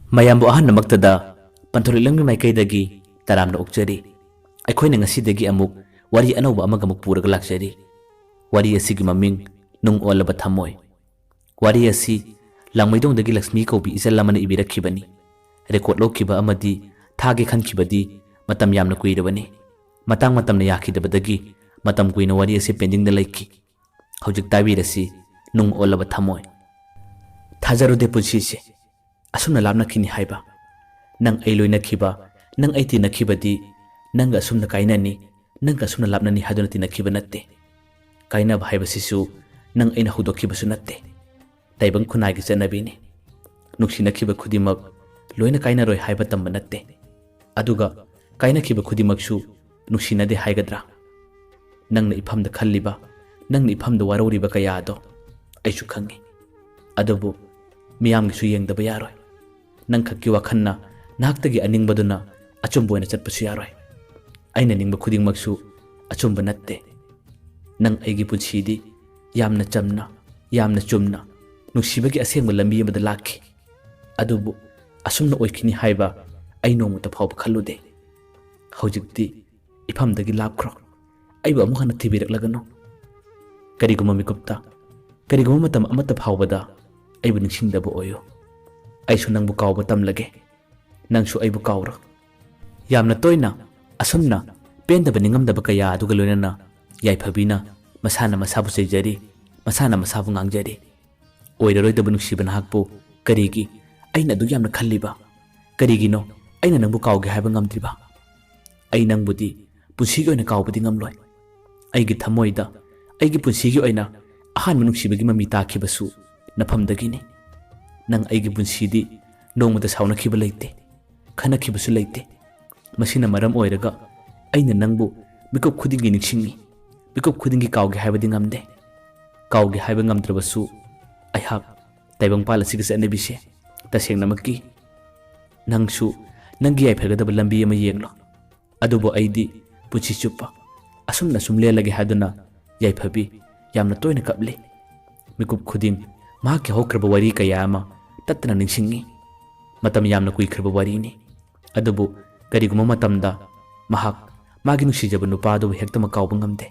ꯃꯌꯥꯝꯕꯨ ꯑꯍꯟꯅꯃꯛꯇꯗ ꯄꯟꯊꯣꯔꯛꯂꯝꯒꯤ ꯃꯥꯏꯀꯩꯗꯒꯤ ꯇꯔꯥꯝꯅ ꯑꯣꯛꯆꯔꯤ꯫ ꯑꯩꯈꯣꯏꯅ ꯉꯁꯤꯗꯒꯤ ꯑꯃꯨꯛ ꯋꯥꯔꯤ ꯑꯅꯧꯕ ꯑꯃꯒ ꯑꯃꯨꯛ ꯄꯨꯔꯒ ꯂꯥꯛꯆꯔꯤ꯫ ꯋꯥꯔꯤ ꯑꯁꯤꯒꯤ ꯃꯃꯤꯡ ꯅꯨꯡ ꯑꯣꯜꯂꯕ ꯊꯝꯃꯣꯏ꯫ ꯋꯥꯔꯤ ꯑꯁꯤ ꯂꯥꯡꯃꯩꯗꯣꯡꯗꯒꯤ ꯂꯛꯁꯃꯤ ꯀꯧꯕꯤ ꯏꯆꯜ ꯑꯃꯅ ꯏꯕꯤꯔꯛꯈꯤꯕꯅꯤ꯫ ꯔꯦꯀꯣꯔꯗ ꯂꯧꯈꯤꯕ ꯑꯃꯗꯤ ꯊꯥꯒꯦ ꯈꯟꯈꯤꯕꯗꯤ ꯃꯇꯝ ꯌꯥꯝꯅ ꯀꯨꯏꯔꯕꯅꯤ꯫ ꯃꯇꯝꯅ ꯌꯥꯈꯤꯗꯕꯗꯒꯤ ꯃꯇꯝ ꯀꯨꯏꯅ ꯋꯥꯔꯤ ꯑꯁꯤ ꯄꯦꯟꯗꯤꯡꯗ ꯂꯩꯈꯤ꯫ ꯍꯧꯖꯤꯛ ꯇꯥꯕꯤꯔꯁꯤ ꯅꯨꯡ ꯑꯣꯜꯂꯕ ꯊꯝꯃꯣꯏ꯫ ꯊꯥꯖꯔꯨꯗꯦ ꯄꯨꯟꯁꯤꯁꯦ ꯑꯁꯨꯝꯅ ꯂꯥꯞꯅꯈꯤꯅꯤ ꯍꯥꯏꯕ꯫ ꯅꯪ ꯑꯩ ꯂꯣꯏꯅꯈꯤꯕ, ꯅꯪ ꯑꯩ ꯇꯤꯟꯅꯈꯤꯕꯗꯤ ꯅꯪꯒ ꯑꯁꯨꯝꯅ ꯀꯥꯏꯅꯅꯤ, ꯅꯪꯒ ꯑꯁꯨꯝꯅ ꯂꯥꯞꯅꯅꯤ ꯍꯥꯏꯗꯨꯅ ꯇꯤꯟꯅꯈꯤꯕ ꯅꯠꯇꯦ꯫ ꯀꯥꯏꯅꯕ ꯍꯥꯏꯕꯁꯤꯁꯨ ꯅꯪ ꯑꯩꯅ ꯍꯧꯗꯣꯛꯈꯤꯕꯁꯨ ꯅꯠꯇꯦ꯫ ꯇꯥꯏꯕꯪ ꯈꯨꯟꯅꯥꯏꯒꯤ ꯆꯠꯅꯕꯤꯅꯤ꯫ ꯅꯨꯡꯁꯤꯅꯈꯤꯕ ꯈꯨꯗꯤꯡꯃꯛ ꯂꯣꯏꯅ ꯀꯥꯏꯅꯔꯣꯏ ꯍꯥꯏꯕ ꯇꯝꯕ ꯅꯠꯇꯦ꯫ ꯑꯗꯨꯒ ꯀꯥꯏꯅꯈꯤꯕ ꯈꯨꯗꯤꯡꯃꯛꯁꯨ ꯅꯨꯡꯁꯤꯅꯗꯦ ꯍꯥꯏꯒꯗ꯭ꯔꯥ? ꯅꯪꯅ ꯏꯐꯝꯗ ꯈꯜꯂꯤꯕ, ꯅꯪꯅ ꯏꯐꯝꯗ ꯋꯥꯔꯧꯔꯤꯕ ꯀꯌꯥꯗꯣ ꯑꯩꯁꯨ ꯈꯪꯉꯤ꯫ ꯑꯗꯨꯕꯨ ꯃꯤꯌꯥꯝꯒꯤꯁꯨ ꯌꯦꯡꯗꯕ ꯌꯥꯔꯣꯏ꯫ ꯅꯪ ꯈꯛꯀꯤ ꯋꯥꯈꯜꯅ ꯅꯍꯥꯛꯇꯒꯤ ꯑꯅꯤꯡꯕꯗꯨꯅ ꯑꯆꯨꯝꯕ ꯑꯣꯏꯅ ꯆꯠꯄꯁꯨ ꯌꯥꯔꯣꯏ꯫ ꯑꯩꯅ ꯅꯤꯡꯕ ꯈꯨꯗꯤꯡꯃꯛꯁꯨ ꯑꯆꯨꯝꯕ ꯅꯠꯇꯦ꯫ ꯅꯪ ꯑꯩꯒꯤ ꯄꯨꯟꯁꯤꯗꯤ ꯌꯥꯝꯅ ꯆꯝꯅ, ꯌꯥꯝꯅ ꯆꯨꯝꯅ ꯅꯨꯡꯁꯤꯕꯒꯤ ꯑꯁꯦꯡꯕ ꯂꯝꯕꯤ ꯑꯃꯗ ꯂꯥꯛꯈꯤ꯫ ꯑꯗꯨꯕꯨ ꯑꯁꯨꯝꯅ ꯑꯣꯏꯈꯤꯅꯤ ꯍꯥꯏꯕ ꯑꯩ ꯅꯣꯡꯃꯇ ꯐꯥꯎꯕ ꯈꯜꯂꯨꯗꯦ꯫ ꯍꯧꯖꯤꯛꯇꯤ ꯏꯐꯝꯗꯒꯤ ꯂꯥꯞꯈ꯭ꯔꯣ꯫ ꯑꯩꯕꯨ ꯑꯃꯨꯛ ꯍꯟꯅ ꯊꯤꯕꯤꯔꯛꯂꯒꯅꯨ꯫ ꯀꯔꯤꯒꯨꯝꯕ ꯃꯤꯀꯨꯞꯇ, ꯀꯔꯤꯒꯨꯝꯕ ꯃꯇꯝ ꯑꯃꯠꯇ ꯐꯥꯎꯕꯗ ꯑꯩꯕꯨ ꯅꯤꯡꯁꯤꯡꯗꯕ ꯑꯣꯏꯌꯨ꯫ ꯑꯩꯁꯨ ꯅꯪꯕꯨ ꯀꯥꯎꯕ ꯇꯝꯂꯒꯦ, ꯅꯪꯁꯨ ꯑꯩꯕꯨ ꯀꯥꯎꯔꯣ꯫ ꯌꯥꯝꯅ ꯇꯣꯏꯅ ꯑꯁꯨꯝꯅ ꯄꯦꯟꯗꯕ ꯅꯤꯡꯉꯝꯗꯕ ꯀꯌꯥ ꯑꯗꯨꯒ ꯂꯣꯏꯅꯅ ꯌꯥꯏꯐꯕꯤꯅ ꯃꯁꯥꯅ ꯃꯁꯥꯕꯨ ꯆꯩꯖꯔꯤ, ꯃꯁꯥꯅ ꯃꯁꯥꯕꯨ ꯉꯥꯡꯖꯔꯤ꯫ ꯑꯣꯏꯔꯔꯣꯏꯗꯕ ꯅꯨꯡꯁꯤꯕ ꯅꯍꯥꯛꯄꯨ ꯀꯔꯤꯒꯤ ꯑꯩꯅ ꯑꯗꯨꯛ ꯌꯥꯝꯅ ꯈꯜꯂꯤꯕ? ꯀꯔꯤꯒꯤꯅꯣ ꯑꯩꯅ ꯅꯪꯕꯨ ꯀꯥꯎꯒꯦ ꯍꯥꯏꯕ ꯉꯝꯗ꯭ꯔꯤꯕ? ꯑꯩ ꯅꯪꯕꯨꯗꯤ ꯄꯨꯟꯁꯤꯒꯤ ꯑꯣꯏꯅ ꯀꯥꯎꯕꯗꯤ ꯉꯝꯂꯣꯏ꯫ ꯑꯩꯒꯤ ꯊꯃꯣꯏꯗ ꯑꯩꯒꯤ ꯄꯨꯟꯁꯤꯒꯤ ꯑꯣꯏꯅ ꯑꯍꯥꯟꯕ ꯅꯨꯡꯁꯤꯕꯒꯤ ꯃꯃꯤ ꯇꯥꯈꯤꯕꯁꯨ ꯅꯐꯝꯗꯒꯤꯅꯤ꯫ ꯅꯪ ꯑꯩꯒꯤ ꯄꯨꯟꯁꯤꯗꯤ ꯅꯣꯡꯃꯗ ꯁꯥꯎꯅꯈꯤꯕ ꯂꯩꯇꯦ, ꯈꯟꯅꯈꯤꯕꯁꯨ ꯂꯩꯇꯦ꯫ ꯃꯁꯤꯅ ꯃꯔꯝ ꯑꯣꯏꯔꯒ ꯑꯩꯅ ꯅꯪꯕు ꯃꯤꯀꯨꯞ ꯈꯨꯗꯤꯡꯒꯤ ꯅꯤꯡꯁꯤꯡꯉꯤ, ꯃꯤꯀꯨꯞ ꯈꯨꯗꯤꯡꯒꯤ ꯀꯥꯎꯒꯦ ꯍꯥꯏꯕꯗꯤ ꯉꯝꯗꯦ꯫ ꯀꯥꯎꯒꯦ ꯍꯥꯏꯕ ꯉꯝꯗ꯭ꯔꯕꯁꯨ ꯑꯩꯍꯥꯛ ꯇꯥꯏꯕꯪꯄꯥꯜ ꯑꯁꯤꯒꯤ ꯆꯠꯅꯕꯤꯁꯦ ꯇꯁꯦꯡꯅꯃꯛꯀꯤ꯫ ꯅꯪꯁꯨ ꯅꯪꯒꯤ ꯌꯥꯏꯐꯒꯗꯕ ꯂꯝꯕꯤ ꯑꯃ ꯌꯦꯡꯂꯣ꯫ ꯑꯗꯨꯕꯨ ꯑꯩꯗꯤ ꯄꯨꯟꯁꯤ ꯆꯨꯞꯄ ꯑꯁꯨꯝꯅ ꯁꯨꯝ ꯂꯦꯜꯂꯒꯦ ꯍꯥꯏꯗꯨꯅ ꯌꯥꯏꯐꯕꯤ ꯌꯥꯝꯅ ꯇꯣꯏꯅ ꯀꯞꯂꯤ꯫ ꯃꯤꯀꯨꯞ ꯈꯨꯗꯤꯡ ꯃꯍꯥꯛꯀꯤ ꯍꯧꯈ꯭ꯔꯕ ꯋꯥꯔꯤ ꯀꯌꯥ ꯑꯃ ꯇꯠꯇꯅ ꯅꯤꯡꯁꯤꯡꯉꯤ꯫ ꯃꯇꯝ ꯌꯥꯝꯅ ꯀꯨꯏꯈ꯭ꯔꯕ ꯋꯥꯔꯤꯅꯤ꯫ ꯑꯗꯨꯕꯨ ꯀꯔꯤꯒꯨꯝꯕ ꯃꯇꯝꯗ ꯃꯍꯥꯛ ꯃꯥꯒꯤ ꯅꯨꯡꯁꯤꯖꯕ ꯅꯨꯄꯥ ꯑꯗꯨꯕꯨ ꯍꯦꯛꯇꯃꯛ ꯀꯥꯎꯕ ꯉꯝꯗꯦ꯫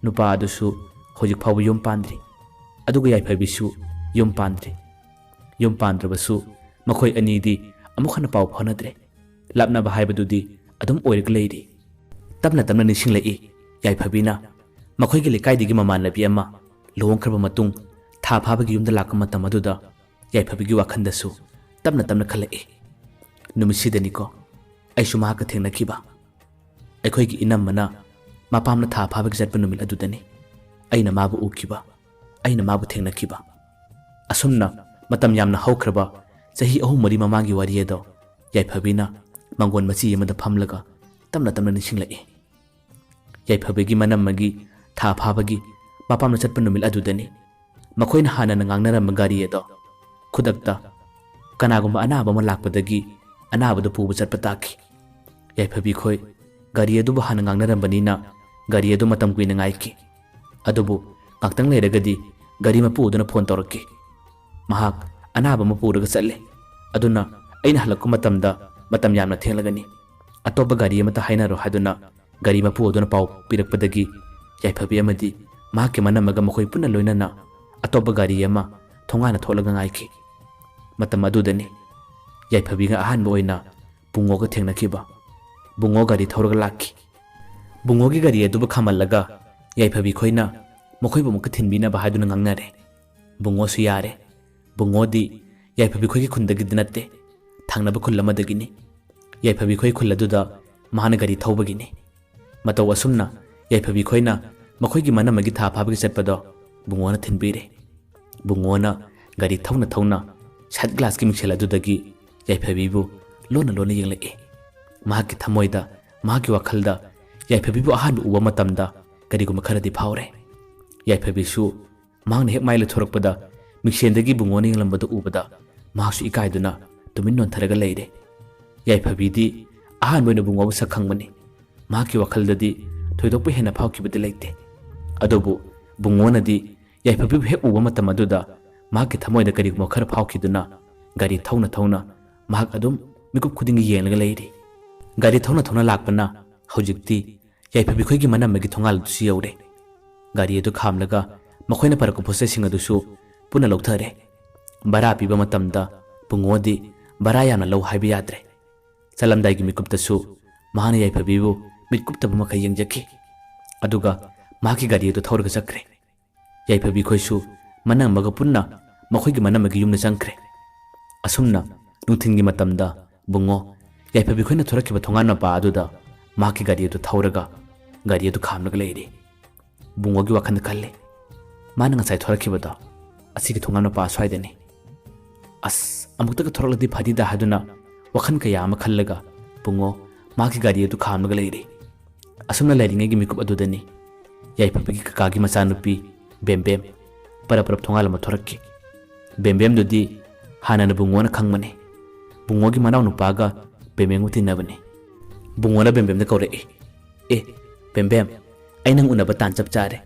ꯅꯨꯄꯥ ꯑꯗꯨꯁꯨ ꯍꯧꯖꯤꯛ ꯐꯥꯎꯕ ꯌꯨꯝ ꯄꯥꯟꯗ꯭ꯔꯤ꯫ ꯑꯗꯨꯒ ꯌꯥꯏꯐꯕꯤꯁꯨ ꯌꯨꯝ ꯄꯥꯟꯗ꯭ꯔꯤ꯫ ꯌꯨꯝ ꯄꯥꯟꯗ꯭ꯔꯕꯁꯨ ꯃꯈꯣꯏ ꯑꯅꯤꯗꯤ ꯑꯃꯨꯛ ꯍꯟꯅ ꯄꯥꯎ ꯐꯥꯎꯅꯗ꯭ꯔꯦ꯫ ꯂꯥꯞꯅꯕ ꯍꯥꯏꯕꯗꯨꯗꯤ ꯑꯗꯨꯝ ꯑꯣꯏꯔꯒ ꯂꯩꯔꯤ꯫ ꯇꯞꯅ ꯇꯞꯅ ꯅꯤꯡꯁꯤꯡꯂꯛꯏ ꯌꯥꯏꯐꯕꯤꯅ ꯃꯈꯣꯏꯒꯤ ꯂꯩꯀꯥꯏꯗꯒꯤ ꯃꯃꯥꯟꯅꯕꯤ ꯑꯃ ꯂꯨꯍꯣꯡꯈ꯭ꯔꯕ ꯃꯇꯨꯡ ꯊꯥ ꯐꯥꯕꯒꯤ ꯌꯨꯝꯗ ꯂꯥꯛꯄ ꯃꯇꯝ ꯑꯗꯨꯗ ꯌꯥꯏꯐꯕꯤꯒꯤ ꯋꯥꯈꯜꯗꯁꯨ ꯇꯞꯅ ꯇꯞꯅ ꯈꯜꯂꯛꯏ꯫ ꯅꯨꯃꯤꯠꯁꯤꯗꯅꯤꯀꯣ ꯑꯩꯁꯨ ꯃꯍꯥꯛꯀ ꯊꯦꯡꯅꯈꯤꯕ꯫ ꯑꯩꯈꯣꯏꯒꯤ ꯏꯅꯝꯃꯅ ꯃꯄꯥꯝꯅ ꯊꯥ ꯐꯥꯕꯒꯤ ꯆꯠꯄ ꯅꯨꯃꯤꯠ ꯑꯗꯨꯗꯅꯤ ꯑꯩꯅ ꯃꯥꯕꯨ ꯎꯈꯤꯕ, ꯑꯩꯅ ꯃꯥꯕꯨ ꯊꯦꯡꯅꯈꯤꯕ꯫ ꯑꯁꯨꯝꯅ ꯃꯇꯝ ꯌꯥꯝꯅ ꯍꯧꯈ꯭ꯔꯕ ꯆꯍꯤ 3-4 ꯃꯃꯥꯡꯒꯤ ꯋꯥꯔꯤ ꯑꯗꯣ ꯌꯥꯏꯐꯕꯤꯅ ꯃꯥꯡꯒꯣꯟ ꯃꯆꯤ ꯑꯃꯗ ꯐꯝꯂꯒ ꯇꯞꯅ ꯇꯞꯅ ꯅꯤꯡꯁꯤꯡꯂꯛꯏ꯫ ꯌꯥꯏꯐꯕꯤꯒꯤ ꯃꯅꯝꯃꯒꯤ ꯊꯥ ꯐꯥꯕꯒꯤ ꯃꯄꯥꯝꯅ ꯆꯠꯄ ꯅꯨꯃꯤꯠ ꯑꯗꯨꯗꯅꯤ ꯃꯈꯣꯏꯅ ꯍꯥꯟꯅꯅ ꯉꯥꯡꯅꯔꯝꯕ ꯒꯥꯔꯤ ꯑꯗꯣ ꯈꯨꯗꯛꯇ ꯀꯅꯥꯒꯨꯝꯕ ꯑꯅꯥꯕ ꯑꯃ ꯂꯥꯛꯄꯗꯒꯤ ꯑꯅꯥꯕꯗꯨ ꯄꯨꯕ ꯆꯠꯄ ꯇꯥꯈꯤ꯫ ꯌꯥꯏꯐꯕꯤ ꯈꯣꯏ ꯒꯥꯔꯤ ꯑꯗꯨꯕꯨ ꯍꯥꯟꯅ ꯉꯥꯡꯅꯔꯝꯕꯅꯤꯅ ꯒꯥꯔꯤ ꯑꯗꯨ ꯃꯇꯝ ꯀꯨꯏꯅ ꯉꯥꯏꯈꯤ꯫ ꯑꯗꯨꯕꯨ ꯉꯥꯛꯇꯪ ꯂꯩꯔꯒꯗꯤ ꯒꯥꯔꯤ ꯃꯄꯨ ꯑꯗꯨꯅ ꯐꯣꯟ ꯇꯧꯔꯛꯈꯤ꯫ ꯃꯍꯥꯛ ꯑꯅꯥꯕ ꯑꯃ ꯄꯨꯔꯒ ꯆꯠꯂꯦ, ꯑꯗꯨꯅ ꯑꯩꯅ ꯍꯜꯂꯛꯄ ꯃꯇꯝꯗ ꯃꯇꯝ ꯌꯥꯝꯅ ꯊꯦꯡꯂꯒꯅꯤ, ꯑꯇꯣꯞꯄ ꯒꯥꯔꯤ ꯑꯃꯇ ꯍꯥꯏꯅꯔꯣ ꯍꯥꯏꯗꯨꯅ ꯒꯥꯔꯤ ꯃꯄꯨ ꯑꯗꯨꯅ ꯄꯥꯎ ꯄꯤꯔꯛꯄꯗꯒꯤ ꯌꯥꯏꯐꯕꯤ ꯑꯃꯗꯤ ꯃꯍꯥꯛꯀꯤ ꯃꯅꯝꯃꯒ ꯃꯈꯣꯏ ꯄꯨꯟꯅ ꯂꯣꯏꯅꯅ ꯑꯇꯣꯞꯄ ꯒꯥꯔꯤ ꯑꯃ ꯊꯣꯡꯒꯥꯟꯅ ꯊꯣꯛꯂꯒ ꯉꯥꯏꯈꯤ꯫ ꯃꯇꯝ ꯑꯗꯨꯗꯅꯤ ꯌꯥꯏꯐꯕꯤꯒ ꯑꯍꯥꯟꯕ ꯑꯣꯏꯅ ꯕꯨꯡꯉꯣꯒ ꯊꯦꯡꯅꯈꯤꯕ꯫ ꯕꯨꯡꯉꯣ ꯒꯥꯔꯤ ꯊꯧꯔꯒ ꯂꯥꯛꯈꯤ꯫ ꯕꯨꯡꯉꯣꯒꯤ ꯒꯥꯔꯤ ꯑꯗꯨꯕꯨ ꯈꯥꯝꯍꯜꯂꯒ ꯌꯥꯏꯐꯕꯤ ꯈꯣꯏꯅ ꯃꯈꯣꯏꯕꯨ ꯑꯃꯨꯛꯀ ꯊꯤꯟꯕꯤꯅꯕ ꯍꯥꯏꯗꯨꯅ ꯉꯥꯡꯅꯔꯦ꯫ ꯕꯨꯡꯉꯣꯁꯨ ꯌꯥꯔꯦ꯫ ꯕꯨꯡꯉꯣꯗꯤ ꯌꯥꯏꯐꯕꯤ ꯈꯣꯏꯒꯤ ꯈꯨꯟꯗꯒꯤꯗꯤ ꯅꯠꯇꯦ, ꯊꯪꯅꯕ ꯈꯨꯜ ꯑꯃꯗꯒꯤꯅꯤ꯫ ꯌꯥꯏꯐꯕꯤ ꯈꯣꯏ ꯈꯨꯜ ꯑꯗꯨꯗ ꯃꯥꯅ ꯒꯥꯔꯤ ꯊꯧꯕꯒꯤꯅꯤ꯫ ꯃꯇꯧ ꯑꯁꯨꯝꯅ ꯌꯥꯏꯐꯕꯤ ꯈꯣꯏꯅ ꯃꯈꯣꯏꯒꯤ ꯃꯅꯝꯃꯒꯤ ꯊꯥ ꯐꯥꯕꯒꯤ ꯆꯠꯄꯗꯣ ꯕꯨꯡꯉꯣꯅ ꯊꯤꯟꯕꯤꯔꯦ꯫ ꯕꯨꯡꯉꯣꯅ ꯒꯥꯔꯤ ꯊꯧꯅ ꯊꯧꯅ ꯁꯥꯏꯠ ꯒ꯭ꯂꯥꯁꯀꯤ ꯃꯤꯡꯁꯦꯜ ꯑꯗꯨꯗꯒꯤ ꯌꯥꯏꯐꯕꯤꯕꯨ ꯂꯣꯟꯅ ꯂꯣꯟꯅ ꯌꯦꯡꯂꯛꯏ꯫ ꯃꯍꯥꯛꯀꯤ ꯊꯃꯣꯏꯗ, ꯃꯍꯥꯛꯀꯤ ꯋꯥꯈꯜꯗ ꯌꯥꯏꯐꯕꯤꯕꯨ ꯑꯍꯥꯟꯕ ꯎꯕ ꯃꯇꯝꯗ ꯀꯔꯤꯒꯨꯝꯕ ꯈꯔꯗꯤ ꯐꯥꯎꯔꯦ꯫ ꯌꯥꯏꯐꯕꯤꯁꯨ ꯃꯍꯥꯛꯅ ꯍꯦꯛ ꯃꯥꯏ ꯂꯩꯊꯣꯔꯛꯄꯗ ꯃꯤꯡꯁꯦꯜꯗꯒꯤ ꯕꯨꯡꯉꯣꯅ ꯌꯦꯡꯂꯝꯕꯗꯨ ꯎꯕꯗ ꯃꯍꯥꯛꯁꯨ ꯏꯀꯥꯏꯗꯨꯅ ꯇꯨꯃꯤꯟ ꯅꯣꯟꯊꯔꯒ ꯂꯩꯔꯦ꯫ ꯌꯥꯏꯐꯕꯤꯗꯤ ꯑꯍꯥꯟꯕ ꯑꯣꯏꯅ ꯕꯨꯡꯉꯣꯕꯨ ꯁꯛ ꯈꯪꯕꯅꯤ꯫ ꯃꯍꯥꯛꯀꯤ ꯋꯥꯈꯜꯗꯗꯤ ꯊꯣꯏꯗꯣꯛꯄ ꯍꯦꯟꯅ ꯐꯥꯎꯈꯤꯕꯗꯤ ꯂꯩꯇꯦ꯫ ꯑꯗꯨꯕꯨ ꯕꯨꯡꯉꯣꯅꯗꯤ ꯌꯥꯏꯐꯕꯤꯕꯨ ꯍꯦꯛ ꯎꯕ ꯃꯇꯝ ꯑꯗꯨꯗ ꯃꯍꯥꯛꯀꯤ ꯊꯃꯣꯏꯗ ꯀꯔꯤꯒꯨꯝꯕ ꯈꯔ ꯐꯥꯎꯈꯤꯗꯨꯅ ꯒꯥꯔꯤ ꯊꯧꯅ ꯊꯧꯅ mahak adum mikup khuding yenglaga leiri gari thona thona lakpana hojikti yaiphabi khoi gi manam gi thongal du siyaure gari adu khamlaga makhoina parak phose singa du su puna lokthare bara piba matamda pungodi bara yana law haibi yadre salamdai gi mikup ta su mahana yaiphabi bu mikup ta bama khayeng jaki aduga mahaki gari adu thorga sakre yaiphabi khoi su manam maga punna makhoi gi manam gi yumna changkre asumna nuthin gi matamda bungo yaiphabi khoina thorakiba thongana pa aduda mahaki gari adu thawraga gari adu khamlaga leiri bungo gi wakhand khalle mana ngasai thorakibada asigi thongana pa swaidani as amukta thoraladi phadida haduna wakhan kaya ama khallaga bungo mahaki gari adu khamlaga leiri asumna leiringai gi mikup adudani yaiphabi gi kakagi machanupi bembem parap thongala ma thorakki bembem dudi hanana bungona khangmane bungo gi manaw nupaga bembem utinabani bungona bembem da kawre e bembem ai nang unaba tan chap chare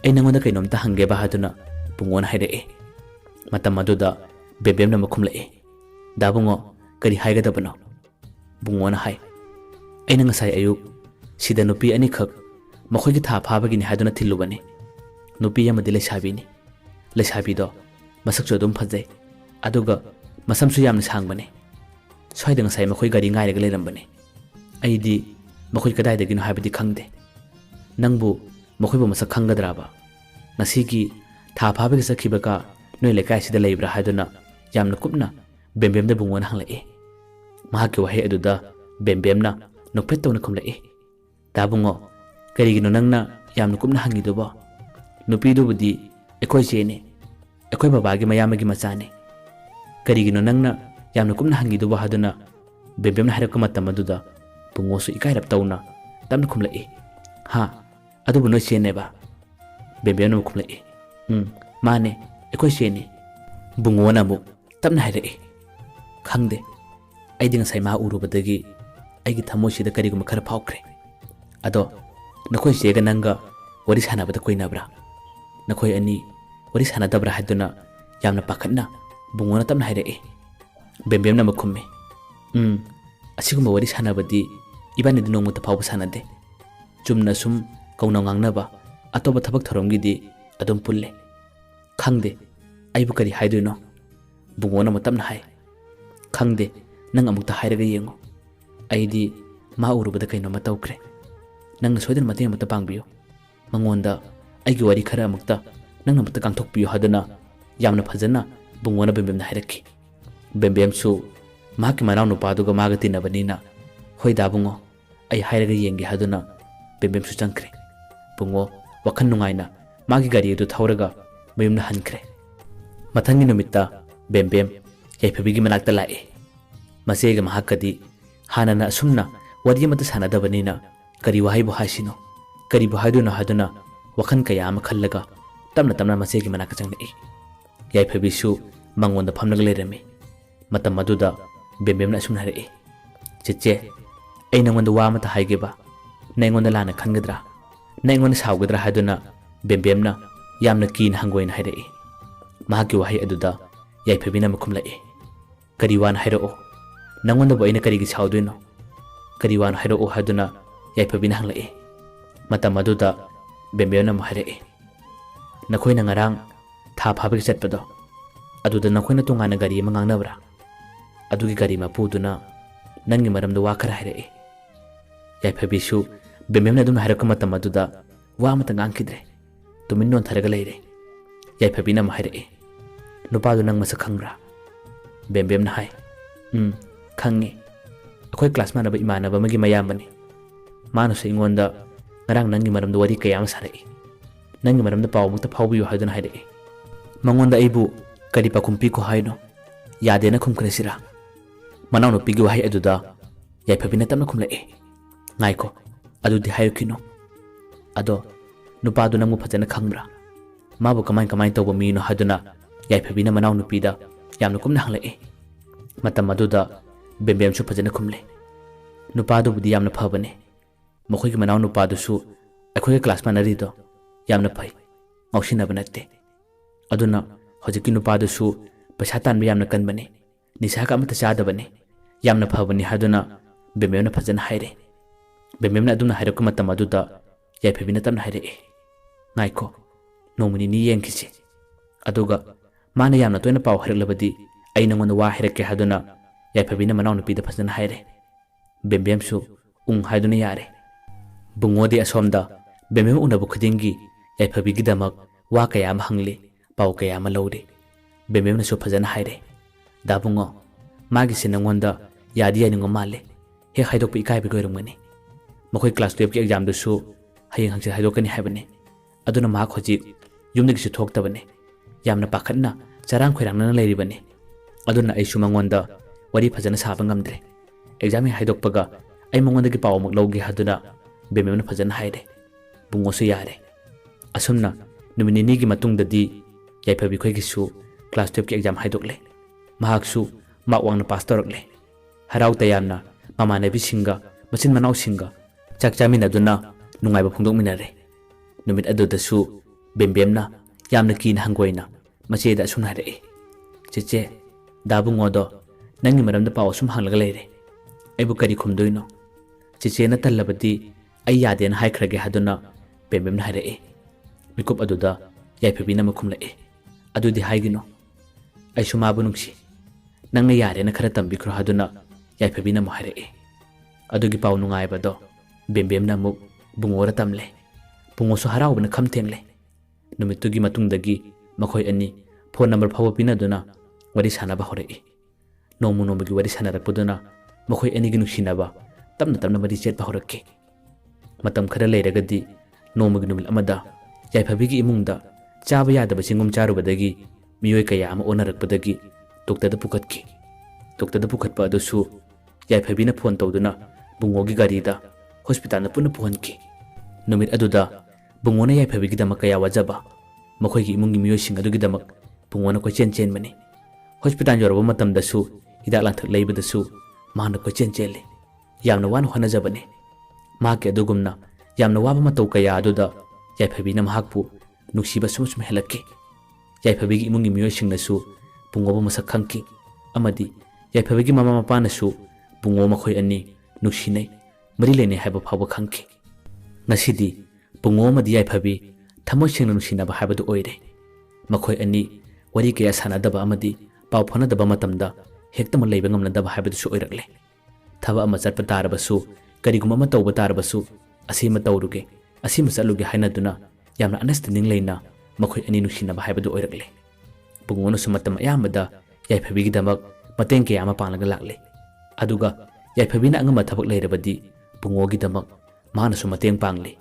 ai nangonda kainom ta hange ba haduna bungona haire matam aduda bembem na makhumla da bungo kari haiga da bano bungona hai ai nang sai ayu sida nupi ani khak makhoi gi tha phaba gi ni haduna thilubani nupi yamadi le sabi do masak chu dum phajai aduga masam su yamna sangbane soida ngasai makhoi gari ngai ga leirambane aidi makhoi kadai da ginu habidi khangde nangbu makhoi bu masak khangadraba nasigi tha phabe ga sakhibaka noi lekai sida leibra haduna yamna kupna bembem da bungwana hanglai mahaki wahe aduda bembem na nokpet tawna khumlai da bungo kari ginu nangna yamna kupna hangi do ba nupi do budi ekoi chene ekoi baba gi mayamagi machane kari ginu nangna yamna kupna hangi do ba haduna bembem na harak matam aduda bungo su ikai rap tawna tamna khumlai ha adu bu no chene ba bembem na khumlai mane ekoi chene bungo na bu tamna haire khangde aidi ngasai ma urubadagi aigi thamosida kari gum khara phawkre ado nakoi chega nanga wari sana bada koi nabra nakoi ani wari sana dabra haduna yamna pakhatna bungona tamna haire bembem na makhumme asiguma wari sana badi ibani di nongmuta phawba sana de chumna sum kauna ngangna ba atoba thabak thoromgi di adum pulle khangde aibu kari haiduino bungona matamna hai khangde nang amukta hairaga yengo aidi ma urubada kaino matawkre nang soidan mate mata pangbiyo mangonda aigi wari khara amukta nang namta kangthokpiyo hadana yamna phajana bungona bembem na hairakki bembem su mahaki manaw nupa duga maga tinabanina hoida bungo ai hairaga yengi haduna bembem su changkre bungo wakhan nungaina magi gari du thawraga mayumna hankre mathangi numitta bembem yaiphabigi manakta lae masega mahakadi hanana asumna wari mata sanadabanina kari wahai bu hasino kari bu haiduna haduna wakhan kaya ama khallaga tamna masegi manaka changnai yaiphabi su mangonda phamnaga lerami matam maduda bembem na asumna hare cheche ai nangonda wa mata haigeba naingonda lana khangadra naingonda sawgadra haduna bembem na yamna kin hangoin hare mahaki wahai aduda yaiphabi na makhumlai kari wan hairo nangonda bo ina kari gi sawduino kari wan hairo haduna yaiphabi na hanglai matam aduda bembem na mahare nakoina ngarang tha phabagi chatpado aduda nakoina tungana gari ma ngangnabra adugi gari ma puduna nangi maramda wa khara hare yaiphabi su bembem na dum harak matam aduda wa mata ngangkidre tumin non tharaga leire yaiphabi na mahare nupa du nang masa khangra bembem na hai khange akoi class ma na ba imana ba magi mayambani manu se ingonda ngarang nangi maramda wari kayam sarai nangi maramda paw mukta phawbiyo haduna haire mangonda aibu kari pakumpi ko haino yade na khumkresira manaw no pigi wahai aduda yaiphabi na tamna khumlae ngaiko adudi hayukino ado nupa du nangu phajana khangbra mabu kamai tawba mino haduna yaiphabi na manaw nupida yamna kumna hanglae matam aduda bembem su phajana khumle nupa du budi yamna phabane mokhoi gi manaw nupa du su akhoi class ma nari do yamna phai ngaushina banate aduna hojiki nupa du su paisa tan yamna kan bane ꯅꯤꯁꯥꯒ ꯑꯃꯠꯇ ꯆꯥꯗꯕꯅꯤ ꯌꯥꯝꯅ ꯐꯕꯅꯤ ꯍꯥꯏꯗꯨꯅ ꯕꯦꯝꯕꯦꯝꯅ ꯐꯖꯅ ꯍꯥꯏꯔꯦ ꯕꯦꯝꯕꯦꯝꯅ ꯑꯗꯨꯝꯅ ꯍꯥꯏꯔꯛꯄ ꯃꯇꯝ ꯑꯗꯨꯗ ꯌꯥꯏꯐꯕꯤꯅ ꯇꯞꯅ ꯍꯥꯏꯔꯛꯑꯦ ꯉꯥꯏꯈꯣ ꯅꯣꯡꯃ ꯅꯤꯅꯤ ꯌꯦꯡꯈꯤꯁꯤ ꯑꯗꯨꯒ ꯃꯥꯅ ꯌꯥꯝꯅ ꯇꯣꯏꯅ ꯄꯥꯎ ꯍꯥꯏꯔꯛꯂꯕꯗꯤ ꯑꯩ ꯅꯉꯣꯟꯗ ꯋꯥ ꯍꯥꯏꯔꯛꯀꯦ ꯍꯥꯏꯗꯨꯅ ꯌꯥꯏꯐꯕꯤꯅ ꯃꯅꯥꯎꯅꯨꯄꯤꯗ ꯐꯖꯅ ꯍꯥꯏꯔꯦ ꯕꯦꯝꯕꯦꯝꯁꯨ ꯍꯥꯏꯗꯨꯅ ꯌꯥꯔꯦ ꯕꯨꯡꯉꯣꯗꯤ ꯑꯁꯣꯝꯗ ꯕꯦꯝꯕꯦꯝ ꯎꯅꯕ ꯈꯨꯗꯤꯡꯒꯤ ꯌꯥꯏꯐꯕꯤꯒꯤꯗꯃꯛ ꯋꯥ ꯀꯌꯥ ꯑꯃ ꯍꯪꯂꯤ ꯄꯥꯎ ꯀꯌꯥ ꯑꯃ ꯂꯧꯔꯤ ꯕꯦꯝꯕꯦꯝꯅꯁꯨ ꯐꯖꯅ ꯍꯥꯏꯔꯦ ꯗꯥ ꯕꯨꯡꯉꯣ ꯃꯥꯒꯤꯁꯤ ꯅꯉꯣꯟꯗ ꯌꯥꯗꯤ ꯌꯥꯅꯤꯡꯕ ꯃꯥꯜꯂꯦ ꯍꯦꯛ ꯍꯥꯏꯗꯣꯛꯄ ꯏꯀꯥꯏꯕꯒꯤ ꯑꯣꯏꯔꯝꯒꯅꯤ ꯃꯈꯣꯏ ꯀ꯭ꯂꯥꯁ 12ꯒꯤ ꯑꯦꯛꯖꯥꯝꯗꯨꯁꯨ ꯍꯌꯦꯡ ꯍꯪꯆꯤꯠ ꯍꯥꯏꯗꯣꯛꯀꯅꯤ ꯍꯥꯏꯕꯅꯤ ꯑꯗꯨꯅ ꯃꯍꯥꯛ ꯍꯧꯖꯤꯛ ꯌꯨꯝꯗꯒꯤꯁꯨ ꯊꯣꯛꯇꯕꯅꯤ ꯌꯥꯝꯅ ꯄꯥꯈꯠꯅ ꯆꯔꯥꯡ ꯈꯣꯏꯔꯥꯡꯅꯅ ꯂꯩꯔꯤꯕꯅꯤ ꯑꯗꯨꯅ ꯑꯩꯁꯨ ꯃꯉꯣꯟꯗ ꯋꯥꯔꯤ ꯐꯖꯅ ꯁꯥꯕ ꯉꯝꯗ꯭ꯔꯦ ꯑꯦꯛꯖꯥꯝ ꯍꯦꯛ ꯍꯥꯏꯗꯣꯛꯄꯒ ꯑꯩ ꯃꯉꯣꯟꯗꯒꯤ ꯄꯥꯎ ꯑꯃꯨꯛ ꯂꯧꯒꯦ ꯍꯥꯏꯗꯨꯅ ꯕꯦꯝꯕꯦꯝꯅ ꯐꯖꯅ ꯍꯥꯏꯔꯦ ꯕꯨꯡꯉꯣꯁꯨ ꯌꯥꯔꯦ ꯑꯁꯨꯝꯅ ꯅꯨꯃꯤꯠ ꯅꯤꯅꯤꯒꯤ ꯃꯇꯨꯡꯗꯗꯤ ꯌꯥꯏꯐꯕꯤ ꯈꯣꯏꯒꯤꯁꯨ ꯀ꯭ꯂꯥꯁ 12ꯒꯤ ꯑꯦꯛꯖꯥꯝ ꯍꯥꯏꯗꯣꯛꯂꯦ ꯃꯍꯥꯛꯁꯨ ꯃꯥꯔꯛ ꯋꯥꯡꯅ ꯄꯥꯁ ꯇꯧꯔꯛꯂꯦ ꯍꯔꯥꯎ ꯇꯌꯥꯝꯅ ꯃꯃꯥꯟꯅꯕꯤꯁꯤꯡꯒ ꯃꯆꯤꯟ ꯃꯅꯥꯎꯁꯤꯡꯒ ꯆꯥꯛ ꯆꯥꯃꯤꯟꯅꯗꯨꯅ ꯅꯨꯡꯉꯥꯏꯕ ꯐꯣꯡꯗꯣꯛꯃꯤꯟꯅꯔꯦ ꯅꯨꯃꯤꯠ ꯑꯗꯨꯗꯁꯨ ꯕꯦꯝꯕꯦꯝꯅ ꯌꯥꯝꯅ ꯀꯤꯅ ꯍꯪꯒꯣꯏꯅ ꯃꯆꯦꯗ ꯑꯁꯨꯝ ꯍꯥꯏꯔꯛꯑꯦ ꯆꯦꯆꯦ ꯗꯥ ꯕꯨꯡꯉꯣꯗꯣ ꯅꯪꯒꯤ ꯃꯔꯝꯗ ꯄꯥꯎ ꯑꯁꯨꯝ ꯍꯪꯂꯒ ꯂꯩꯔꯦ ꯑꯩꯕꯨ ꯀꯔꯤ ꯈꯨꯝꯗꯣꯏꯅꯣ ꯆꯦꯆꯦꯅ ꯇꯜꯂꯕꯗꯤ ꯑꯩ ꯌꯥꯗꯦꯅ ꯍꯥꯏꯈ꯭ꯔꯒꯦ ꯍꯥꯏꯗꯨꯅ ꯕꯦꯝꯕꯦꯝꯅ ꯍꯥꯏꯔꯛꯑꯦ ꯃꯤꯀꯨꯞ ꯑꯗꯨꯗ ꯌꯥꯏꯐꯕꯤꯅ ꯑꯃꯨꯛ ꯈꯨꯝꯂꯛꯑꯦ ꯑꯗꯨꯗꯤ ꯍꯥꯏꯒꯤꯅꯣ ꯑꯩꯁꯨ ꯃꯥꯕꯨ ꯅꯨꯡꯁꯤ ꯅꯪꯅ ꯌꯥꯔꯦꯅ ꯈꯔ ꯇꯝꯕꯤꯈ꯭ꯔꯣ ꯍꯥꯏꯗꯨꯅ ꯌꯥꯏꯐꯕꯤꯅ ꯑꯃꯨꯛ ꯍꯥꯏꯔꯛꯑꯦ ꯑꯗꯨꯒꯤ ꯄꯥꯎ ꯅꯨꯡꯉꯥꯏꯕꯗꯣ ꯕꯦꯝꯕꯦꯝꯅ ꯑꯃꯨꯛ ꯕꯨꯡꯉꯣꯗ ꯇꯝꯂꯦ ꯕꯨꯡꯉꯣꯁꯨ ꯍꯔꯥꯎꯕꯅ ꯈꯝ ꯊꯦꯡꯂꯦ ꯅꯨꯃꯤꯠꯇꯨꯒꯤ ꯃꯇꯨꯡꯗꯒꯤ ꯃꯈꯣꯏ ꯑꯅꯤ ꯐꯣꯟ ꯅꯝꯕꯔ ꯐꯥꯎꯕ ꯄꯤꯅꯗꯨꯅ ꯋꯥꯔꯤ ꯁꯥꯟꯅꯕ ꯍꯧꯔꯛꯏ ꯅꯣꯡꯃ ꯅꯣꯡꯃꯒꯤ ꯋꯥꯔꯤ ꯁꯥꯟꯅꯔꯛꯄꯗꯨꯅ ꯃꯈꯣꯏ ꯑꯅꯤꯒꯤ ꯅꯨꯡꯁꯤꯅꯕ ꯇꯞꯅ ꯇꯞꯅ ꯃꯔꯤ ꯆꯦꯠꯄ ꯍꯧꯔꯛꯈꯤ ꯃꯇꯝ ꯈꯔ ꯂꯩꯔꯒꯗꯤ ꯅꯣꯡꯃꯒꯤ ꯅꯨꯃꯤꯠ ꯑꯃꯗ ꯌꯥꯏꯐꯕꯤꯒꯤ ꯏꯃꯨꯡꯗ ꯆꯥꯕ ꯌꯥꯗꯕ ꯆꯦꯡꯒꯨꯝ ꯆꯥꯔꯨꯕꯗꯒꯤ ꯃꯤꯑꯣꯏ ꯀꯌꯥ ꯑꯃ ꯑꯣꯟꯅꯔꯛꯄꯗꯒꯤ ꯗꯣꯛꯇꯔꯗ ꯄꯨꯈꯠꯈꯤ ꯗꯣꯛꯇꯔꯗ ꯄꯨꯈꯠꯄ ꯑꯗꯨꯁꯨ ꯌꯥꯏꯐꯕꯤꯅ ꯐꯣꯟ ꯇꯧꯗꯨꯅ ꯕꯨꯡꯉꯣꯒꯤ ꯒꯥꯔꯤꯗ ꯍꯣꯁꯄꯤꯇꯥꯜꯗ ꯄꯨꯟꯅ ꯄꯨꯍꯟꯈꯤ ꯅꯨꯃꯤꯠ ꯑꯗꯨꯗ ꯕꯨꯡꯉꯣꯅ ꯌꯥꯏꯐꯕꯤꯒꯤꯗꯃꯛ ꯀꯌా ꯋꯥꯖꯕ ꯃꯈꯣꯏꯒꯤ ꯏꯃꯨꯡꯒꯤ ꯃꯤꯑꯣꯏꯁꯤꯡ ꯑꯗꯨꯒꯤꯗꯃꯛ ꯕꯨꯡꯉꯣꯅ ꯀꯣꯏꯆꯦꯟ ꯆꯦꯟꯕꯅꯤ ꯍꯣꯁꯄꯤꯇꯥꯜ ꯌꯧꯔꯕ ꯃꯇꯝꯗꯁꯨ ꯍꯤꯗꯥꯛ ꯂꯥꯡꯊꯛ ꯂꯩꯕꯗꯁꯨ ꯃꯥꯅ ꯀꯣꯏꯆꯦꯟ ꯆꯦꯜꯂꯤ ꯌꯥꯝꯅ ꯋꯥꯅ ꯍꯣꯠꯅꯖꯕꯅꯤ ꯃꯍꯥꯛꯀꯤ ꯑꯗꯨꯒꯨꯝꯅ ꯌꯥꯝꯅ ꯋꯥꯕ ꯃꯇꯧ ꯀꯌꯥ ꯑꯗꯨꯗ ꯌꯥꯏꯐꯕꯤꯅ ꯃꯍꯥꯛꯄꯨ ꯅꯨꯡꯁꯤꯕ ꯁꯨꯝ ꯍꯦꯜꯂꯛꯈꯤ ꯌꯥꯏꯐꯕꯤꯒꯤ ꯏꯃꯨꯡꯒꯤ ꯃꯤꯑꯣꯏꯁꯤꯡꯅꯁꯨ ꯕꯨꯡꯉꯣꯕꯨ ꯃꯁꯛ ꯈꯪꯈꯤ ꯑꯃꯗꯤ ꯌꯥꯏꯐꯕꯤꯒꯤ ꯃꯃꯥ ꯃꯄꯥꯅꯁꯨ ꯕꯨꯡꯉꯣ ꯃꯈꯣꯏ ꯑꯅꯤ ꯅꯨꯡꯁꯤꯅꯩ ꯃꯔꯤ ꯂꯩꯅꯩ ꯍꯥꯏꯕ ꯐꯥꯎꯕ ꯈꯪꯈꯤ ꯉꯁꯤꯗꯤ ꯕꯨꯡꯉꯣ ꯑꯃꯗꯤ ꯌꯥꯏꯐꯕꯤ ꯊꯃꯣꯏ ꯁꯦꯡꯅ ꯅꯨꯡꯁꯤꯅꯕ ꯍꯥꯏꯕꯗꯨ ꯑꯣꯏꯔꯦ ꯃꯈꯣꯏ ꯑꯅꯤ ꯋꯥꯔꯤ ꯀꯌꯥ ꯁꯥꯟꯅꯗꯕ ꯑꯃꯗꯤ ꯄꯥꯎ ꯐꯥꯎꯅꯗꯕ ꯃꯇꯝꯗ ꯍꯦꯛꯇꯃꯛ ꯂꯩꯕ ꯉꯝꯅꯗꯕ ꯍꯥꯏꯕꯗꯨꯁꯨ ꯑꯣꯏꯔꯛꯂꯦ ꯊꯕꯛ ꯑꯃ ꯆꯠꯄ ꯇꯥꯔꯕꯁꯨ ꯀꯔꯤꯒꯨꯝꯕ ꯑꯃ ꯇꯧꯕ ꯇꯥꯔꯕꯁꯨ ꯑꯁꯤꯃ ꯇꯧꯔꯨꯒꯦ ꯑꯁꯤꯃ ꯆꯠꯂꯨꯒꯦ ꯍꯥꯏꯅꯗꯨꯅ ꯌꯥꯝꯅ ꯑꯟꯗꯔꯁꯇꯦꯟꯗꯤꯡ ꯂꯩꯅ ꯃꯈꯣꯏ ꯑꯅꯤ ꯅꯨꯡꯁꯤꯅꯕ ꯍꯥꯏꯕꯗꯨ ꯑꯣꯏꯔꯛꯂꯦ ꯕꯨꯡꯉꯣꯅꯁꯨ ꯃꯇꯝ ꯑꯌꯥꯝꯕꯗ ꯌꯥꯏꯐꯕꯤꯒꯤꯗꯃꯛ ꯃꯇꯦꯡ ꯀꯌꯥ ꯑꯃ ꯄꯥꯡꯂꯒ ꯂꯥꯛꯂꯦ ꯑꯗꯨꯒ ꯌꯥꯏꯐꯕꯤꯅ ꯑꯉꯝꯕ ꯊꯕꯛ ꯂꯩꯔꯕꯗꯤ ꯕꯨꯡꯉꯣꯒꯤꯗꯃꯛ ꯃꯥꯅꯁꯨ ꯃꯇꯦꯡ ꯄꯥꯡꯂꯤ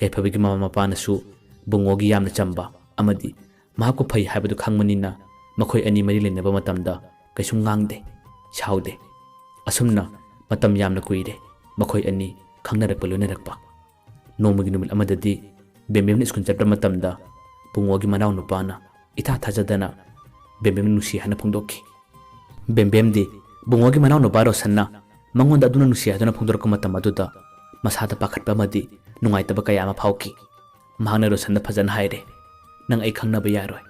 ꯌꯥꯏꯐꯕꯤꯒꯤ ꯃꯃꯥ ꯃꯄꯥꯅꯁꯨ ꯕꯨꯡꯉꯣꯒꯤ ꯌꯥꯝꯅ ꯆꯝꯕ ꯑꯃꯗꯤ ꯃꯍꯥꯛꯄꯨ ꯐꯩ ꯍꯥꯏꯕꯗꯨ ꯈꯪꯕꯅꯤꯅ ꯃꯈꯣꯏ ꯑꯅꯤ ꯃꯔꯤ ꯂꯩꯅꯕ ꯃꯇꯝꯗ ꯀꯩꯁꯨꯝ ꯉꯥꯡꯗꯦ ꯁꯥꯎꯗꯦ ꯑꯁꯨꯝꯅ ꯃꯇꯝ ꯌꯥꯝꯅ ꯀꯨꯏꯔꯦ ꯃꯈꯣꯏ ꯑꯅꯤ ꯈꯪꯅꯔꯛꯄ ꯂꯣꯏꯅꯔꯛꯄ ꯅꯣꯡꯃꯒꯤ ꯅꯨꯃꯤꯠ ꯑꯃꯗꯗꯤ ꯕꯦꯝꯕꯦꯝꯅ ꯁ꯭ꯀꯨꯜ ꯆꯠꯄ ꯃꯇꯝꯗ ꯕꯨꯡꯉꯣꯒꯤ ꯃꯅꯥꯎ ꯅꯨꯄꯥꯅ ꯏꯊꯥ ꯊꯥꯖꯗꯅ ꯕꯦꯝꯕꯦꯝꯅ ꯅꯨꯡꯁꯤ ꯍꯥꯏꯅ ꯐꯣꯡꯗꯣꯛꯈꯤ ꯕꯦꯝꯕꯦꯝꯗꯤ ꯕꯨꯡꯉꯣꯒꯤ ꯃꯅꯥꯎ ꯅꯨꯄꯥ ꯔꯣꯁꯟꯅ ꯃꯉꯣꯟꯗ ꯑꯗꯨꯅ ꯅꯨꯡꯁꯤ ꯍꯥꯏꯗꯨꯅ ꯐꯣꯡꯗꯣꯔꯛꯄ ꯃꯇꯝ ꯑꯗꯨꯗ ꯃꯁꯥꯗ ꯄꯥꯈꯠꯄ ꯑꯃꯗꯤ ꯅꯨꯡꯉꯥꯏꯇꯕ ꯀꯌꯥ ꯑꯃ ꯐꯥꯎꯈꯤ ꯃꯍꯥꯛꯅ ꯔꯣꯁꯟꯗ ꯐꯖꯅ ꯍꯥꯏꯔꯦ ꯅꯪ ꯑꯩ ꯈꯪꯅꯕ ꯌꯥꯔꯣꯏ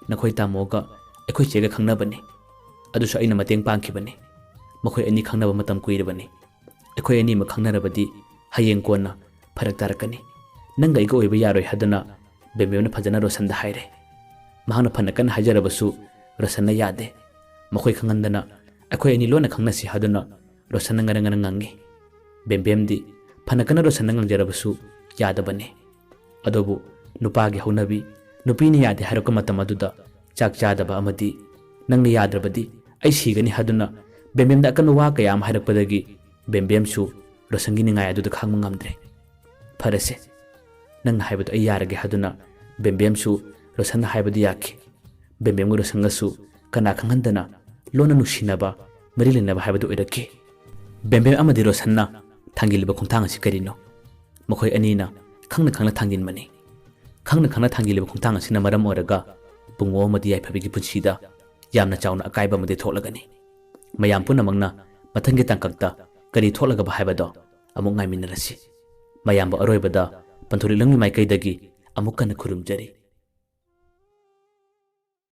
ꯅꯈꯣꯏ ꯇꯥꯃꯣꯒ ꯑꯩꯈꯣꯏ ꯆꯦꯒ ꯈꯪꯅꯕꯅꯤ ꯑꯗꯨꯁꯨ ꯑꯩꯅ ꯃꯇꯦꯡ ꯄꯥꯡꯈꯤꯕꯅꯤ ꯃꯈꯣꯏ ꯑꯅꯤ ꯈꯪꯅꯕ ꯃꯇꯝ ꯀꯨꯏꯔꯕꯅꯤ ꯑꯩꯈꯣꯏ ꯑꯅꯤꯃꯛ ꯈꯪꯅꯔꯕꯗꯤ ꯍꯌꯦꯡ ꯀꯣꯟꯅ ꯐꯔꯛ ꯇꯥꯔꯛꯀꯅꯤ ꯅꯪꯒ ꯑꯩꯒ ꯑꯣꯏꯕ ꯌꯥꯔꯣꯏ ꯍꯥꯏꯗꯨꯅ ꯕꯦꯝꯕꯦꯝꯅ ꯐꯖꯅ ꯔꯣꯁꯟꯗ ꯍꯥꯏꯔꯦ ꯃꯍꯥꯛꯅ ꯐꯅ ꯀꯟꯅ ꯍꯥꯏꯖꯔꯕꯁꯨ ꯔꯣꯁꯟꯅ ꯌꯥꯗꯦ ꯃꯈꯣꯏ ꯈꯪꯍꯟꯗꯅ ꯑꯩꯈꯣꯏ ꯑꯅꯤ ꯂꯣꯟꯅ ꯈꯪꯅꯁꯤ ꯍꯥꯏꯗꯨꯅ ꯔꯣꯁꯟꯅ ꯉꯔꯪ ꯉꯔꯪ ꯉꯪꯉꯤ ꯕꯦꯝꯕꯦꯝꯗꯤ ꯐꯅ ꯀꯟꯅ ꯔꯣꯁꯟꯅ ꯉꯪꯖꯔꯕꯁꯨ ꯌꯥꯗꯕꯅꯤ ꯑꯗꯨꯕꯨ ꯅꯨꯄꯥꯒꯤ ꯍꯧꯅꯕꯤ ꯅꯨꯄꯤꯅ ꯌꯥꯗꯦ ꯍꯥꯏꯔꯛꯄ ꯃꯇꯝ ꯑꯗꯨꯗ ꯆꯥꯛ ꯆꯥꯗꯕ ꯑꯃꯗꯤ ꯅꯪꯅ ꯌꯥꯗ꯭ꯔꯕꯗꯤ ꯑꯩ ꯁꯤꯒꯅꯤ ꯍꯥꯏꯗꯨꯅ ꯕꯦꯝꯕꯦꯝꯗ ꯑꯀꯟꯕ ꯋꯥ ꯀꯌꯥ ꯑꯃ ꯍꯥꯏꯔꯛꯄꯗꯒꯤ ꯕꯦꯝꯕꯦꯝꯁꯨ ꯔꯣꯁꯟꯒꯤ ꯅꯤꯡꯉꯥꯏ ꯑꯗꯨꯗ ꯈꯥꯡꯕ ꯉꯝꯗ꯭ꯔꯦ ꯐꯔꯁꯦ ꯅꯪꯅ ꯍꯥꯏꯕꯗꯨ ꯑꯩ ꯌꯥꯔꯒꯦ ꯍꯥꯏꯗꯨꯅ ꯕꯦꯝꯕꯦꯝꯁꯨ ꯔꯣꯁꯟꯅ ꯍꯥꯏꯕꯗꯨ ꯌꯥꯈꯤ ꯕꯦꯝꯕꯦꯝꯒ ꯔꯣꯁꯟꯒꯁꯨ ꯀꯅꯥ ꯈꯪꯍꯟꯗꯅ ꯂꯣꯟꯅ ꯅꯨꯡꯁꯤꯅꯕ ꯃꯔꯤ ꯂꯩꯅꯕ ꯍꯥꯏꯕꯗꯨ ꯑꯣꯏꯔꯛꯈꯤ ꯕꯦꯝꯕꯦꯝ ꯑꯃꯗꯤ ꯔꯣꯁꯟꯅ ꯊꯥꯡꯖꯤꯜꯂꯤꯕ ꯈꯣꯡꯊꯥꯡ ꯑꯁꯤ ꯀꯔꯤꯅꯣ ꯃꯈꯣꯏ ꯑꯅꯤꯅ ꯈꯪꯅ ꯈꯪꯅ ꯊꯥꯡꯖꯤꯟꯕꯅꯤ ꯈꯪꯅ ꯈꯪꯅ ꯊꯥꯡꯖꯤꯜꯂꯤꯕ ꯈꯣꯡꯊꯥꯡ ꯑꯁꯤꯅ ꯃꯔꯝ ꯑꯣꯏꯔꯒ ꯕꯨꯡꯉꯣ ꯑꯃꯗꯤ ꯌꯥꯏꯐꯕꯤꯒꯤ ꯄꯨꯟꯁꯤꯗ ꯌꯥꯝꯅ ꯆꯥꯎꯅ ꯑꯀꯥꯏꯕ ꯑꯃꯗꯤ ꯊꯣꯛꯂꯒꯅꯤ ꯃꯌꯥꯝ ꯄꯨꯝꯅꯃꯛꯅ ꯃꯊꯪꯒꯤ ꯇꯥꯡꯀꯛꯇ ꯀꯔꯤ ꯊꯣꯛꯂꯒꯕ ꯍꯥꯏꯕꯗꯣ ꯑꯃꯨꯛ ꯉꯥꯏꯃꯤꯟꯅꯔꯁꯤ ꯃꯌꯥꯝꯕꯨ ꯑꯔꯣꯏꯕꯗ ꯄꯟꯊꯨꯔꯤꯛꯂꯝꯒꯤ ꯃꯥꯏꯀꯩꯗꯒꯤ ꯑꯃꯨꯛ ꯀꯟꯅ ꯈꯨꯔꯨꯝꯖꯔꯤ